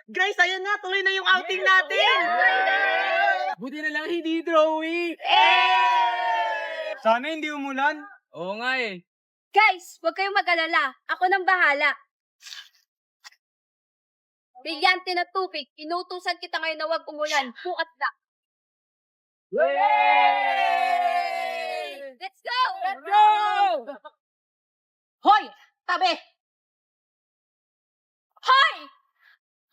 Guys, ayan na, tuloy na yung outing natin! Buti na lang hindi drawing. Sana hindi umulan. Oo nga eh. Guys, huwag kayong mag-alala. Ako nang bahala. Brilyante na tubig. Inutusan kita ngayon na huwag umulan. Bukas na. Let's go! Let's Go! Hoy! Tabi! Hoy!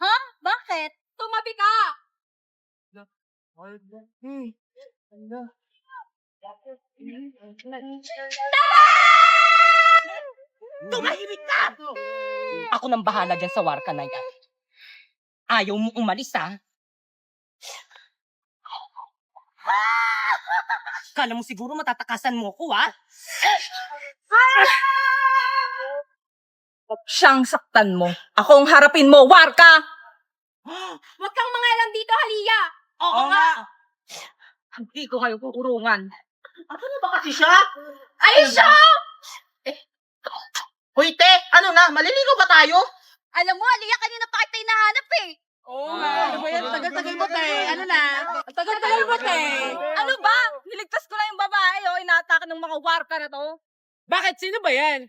Ha? Bakit? Tumabi ka! Tumahimik ka! Ako nang bahala dyan sa warka na yan. Ayaw mo umalis, ha? Kala mo siguro matatakasan mo ko, ha? Siyang saktan mo. Ako ang harapin mo, warka! Huwag kang mangalam dito, Halia! Oo nga! Hindi ko kayo kukurungan. Ano na ba kasi siya? Aisha! Hoy, te! Ano na? Maliligaw ba tayo? Alam mo, Halia, kanina pa kita hinahanap eh. Oo nga. Ano ba yan? Tagal-tagal mo, te. Ano na? Tagal-tagal ba, te? Ano ba? Niligtas ko na yung babae, oh. Inaatake ng mga warka na to. Bakit? Sino ba yan?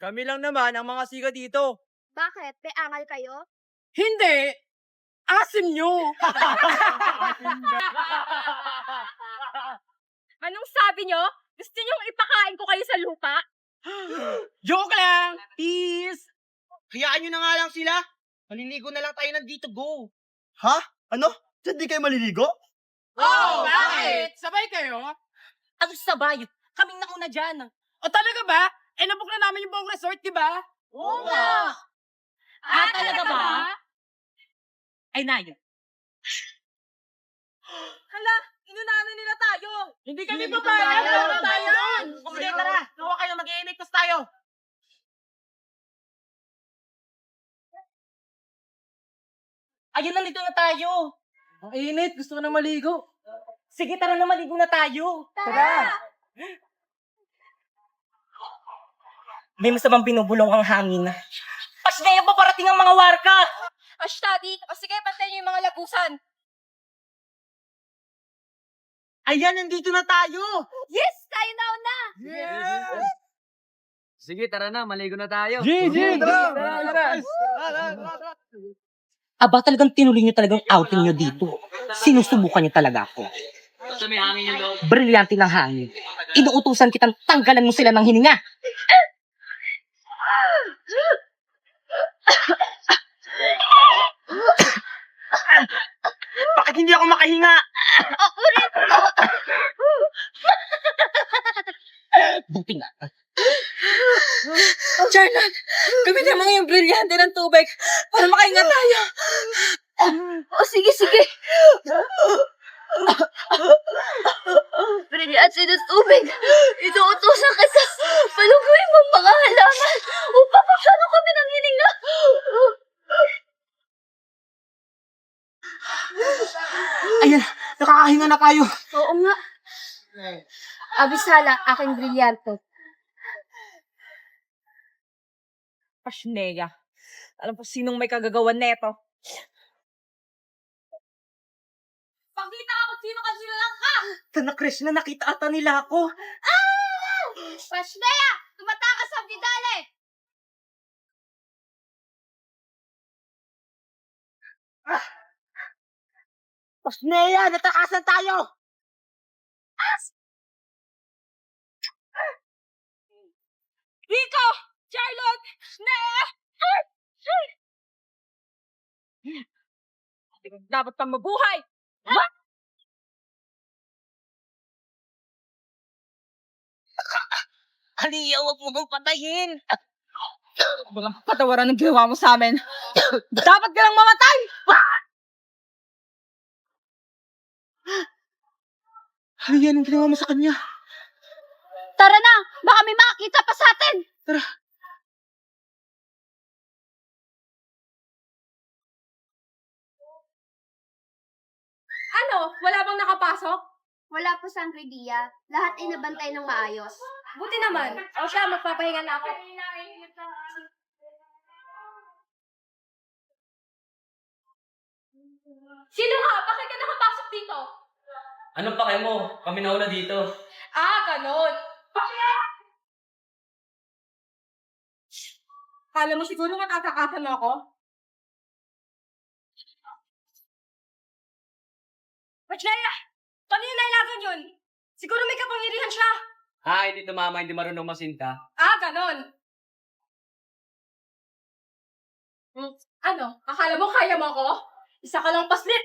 Kami lang naman ang mga siga dito. Bakit? May angal kayo? Hindi! Asim nyo! Anong sabi nyo? Gusto nyong ipakain ko kayo sa lupa? Joke lang! Peace! Hayaan nyo na nga lang sila. Maliligo na lang tayo nandito, go. Ha? Ano? Diyan di kayo maliligo? Oh, bakit? Sabay kayo? Ano sabay? Kaming nauna dyan. O talaga ba? Eh, nabook na namin yung buong resort, di ba? Oo nga. Talaga ba? Ay, Nayo. Hala, inunahan nila tayo. Hindi kami Hindi babae. tayo. Ano tayo? O sige, tara. Gawa kayo, mag-iinigtas tayo. Ayun, nandito na tayo. Ang init. Gusto ko na maligo. Sige, tara na, maligo na tayo. Tara! May masamang binubulong ang hangin. Pasnaya pa parating ang mga warka. Ashtadi, o sige, pantayin nyo yung mga lagusan. Ayan, nandito na tayo. Yes! Tayo na! Sige, tara na. Maligo na tayo. Gigi, tara! Aba, talagang tinuloy nyo talagang outing nyo dito. Sinusubukan nyo talaga ako. Basta may hangin yung loob. Brilyante ng hangin. Inuutusan kitang tanggalan mo sila ng hininga. Bakit hindi ako makahinga? Buti nga. Charlotte, gamitin mo yung brilyante ng tubig para makahinga tayo. O sige, sige. Brilyante ng tubig. Inuutosan ka sa palubuin mong mga halaman upang masyado kami ng hininga. Ayan, nakakahinga na tayo. Oo nga. Abisala, aking brilyante. Pasneya. Alam po sinong may kagagawan neto. Pakita ako sino ka sila lang ka. Sana Krishna, nakita ata nila ako. Pasneya, tumatakas sa bidale. Pasneya, natakasan tayo! Rico! Charlotte! Snea! Dapat kang mabuhay! Aliya, huwag mo kong patayin! Walang patawaran ng ginawa mo sa amin. Dapat ka lang mamatay! Aliya, anong ginawa mo sa kanya? Tara na! Baka may makakita pa sa atin! Tara. Ano? Wala bang nakapasok? Wala po, Sangre Dia. Lahat ay nabantay ng maayos. Buti naman. O siya, magpapahinga na ako. Sino ka? Bakit ka nakapasok dito? Anong pake mo? Kami nauna dito. Ah, ganon. Kala mo siguro matatakasan mo ako? Pachnaya! Kanina nailagan yun. Siguro may kapangyarihan siya. Hindi tumama, hindi marunong masinta. Ah, ganon. Ano? Akala mo kaya mo ako? Isa ka lang paslit.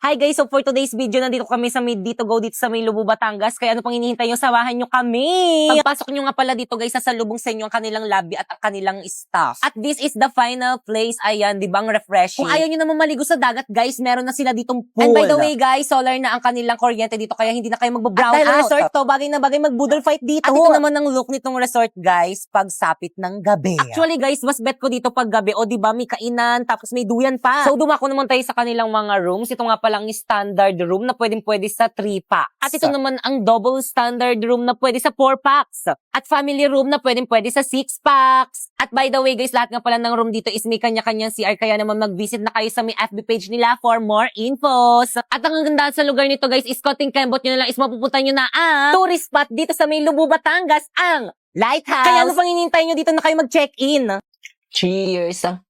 Hi guys, so for today's video, nandito kami sa Dito Go dito sa may Lubu, Batangas. Kaya ano pang hinihintay nyo, samahan nyo kami. Pagpasok nyo nga pala dito guys, sasalubong sa inyo ang kanilang lobby at ang kanilang staff. At this is the final place. Ayan, di ba ang refreshing? Kung ayaw nyo naman maligo sa dagat guys, meron na sila ditong pool. And by the way guys, solar na ang kanilang kuryente dito, kaya hindi na kayo magbo-brown out. At dahil resort to, bagay na bagay mag-boodle fight dito. At ito naman ang look nitong resort guys, pagsapit ng gabi. Actually guys, mas bet ko dito pag gabi. O di ba may kainan, tapos may duyan pa. So dumako naman tayo sa kanilang mga rooms. Ito nga palang standard room na pwede sa 3 packs. At ito naman ang double standard room na pwede sa 4 packs. At family room na pwede sa 6 packs. At by the way guys, lahat nga pala ng room dito is may kanya-kanyang CR, kaya naman mag-visit na kayo sa may FB page nila for more infos. At ang ganda sa lugar nito guys is konting kembot nyo na lang is mapupunta nyo na ang tourist spot dito sa may Lubu, Batangas, ang Lighthouse. Kaya ano pang hinihintay nyo, dito na kayo mag-check-in. Cheers!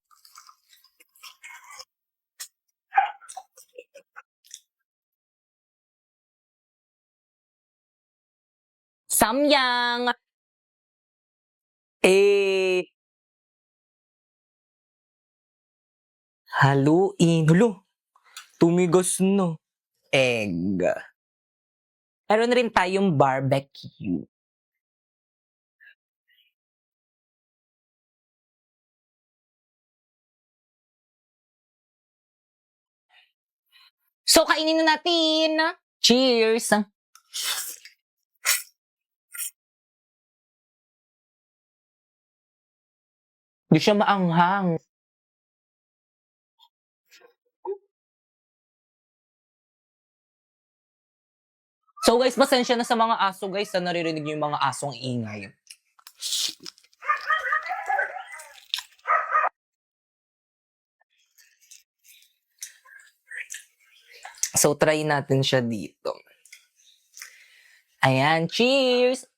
Samyang! Haluin. Hulo, tumigas na. Egg. Meron rin tayong barbecue. So, kainin na natin. Cheers! Hindi siya maanghang. So guys, pasensya na sa mga aso guys, na naririnig niyo yung mga asong ingay. So try natin siya dito. Ayan, cheers!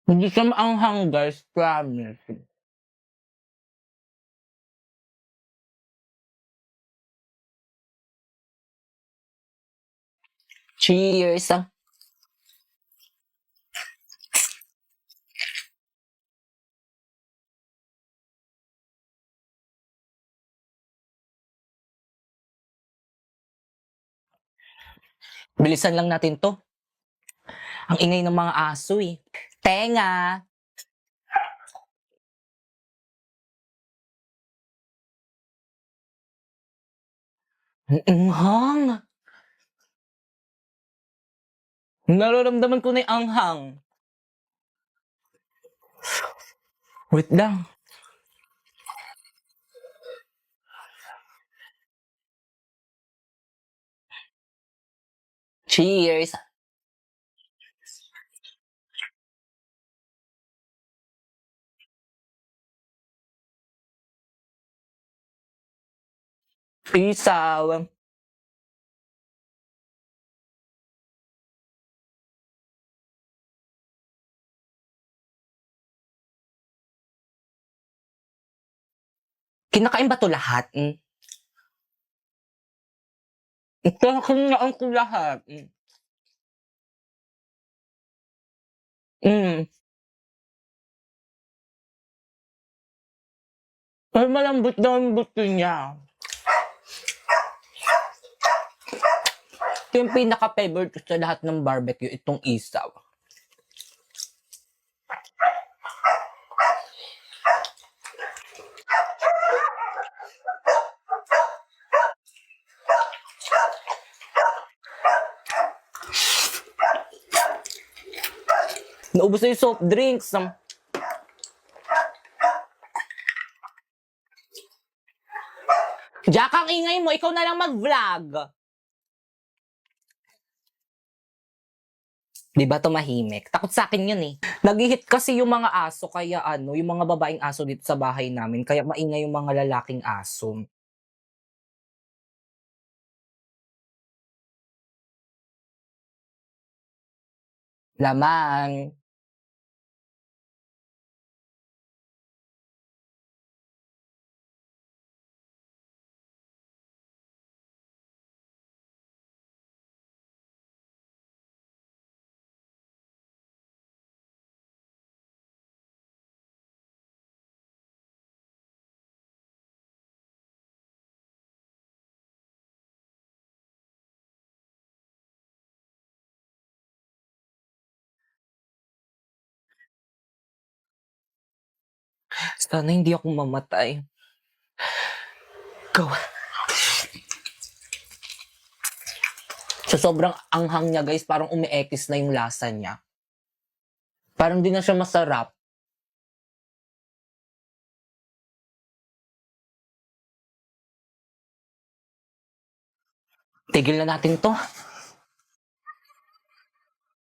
Hindi siya maanghang guys, promise. Cheers! Bilisan lang natin to. Ang ingay ng mga aso eh. Tenga! Ang anghang! Nararamdaman ko na yung anghang. Wait lang. Cheers! Isaw! Kinakain ba to lahat? Kinakain ko lahat. Ay, malambot daw ang buto niya. Ito yung pinaka-favorite ko sa lahat ng barbecue, itong isaw. Naubos na yung soft drinks. Jack, ang ingay mo. Ikaw na lang mag-vlog. Di ba tumahimik? Takot sa akin yun eh. Nag-hit kasi yung mga aso, kaya yung mga babaeng aso dito sa bahay namin, kaya maingay yung mga lalaking aso. Laman. Sana hindi ako mamatay. Go. Sa sobrang anghang niya, guys, parang umiekis na yung lasa niya. Parang di na siya masarap. Tigil na natin to.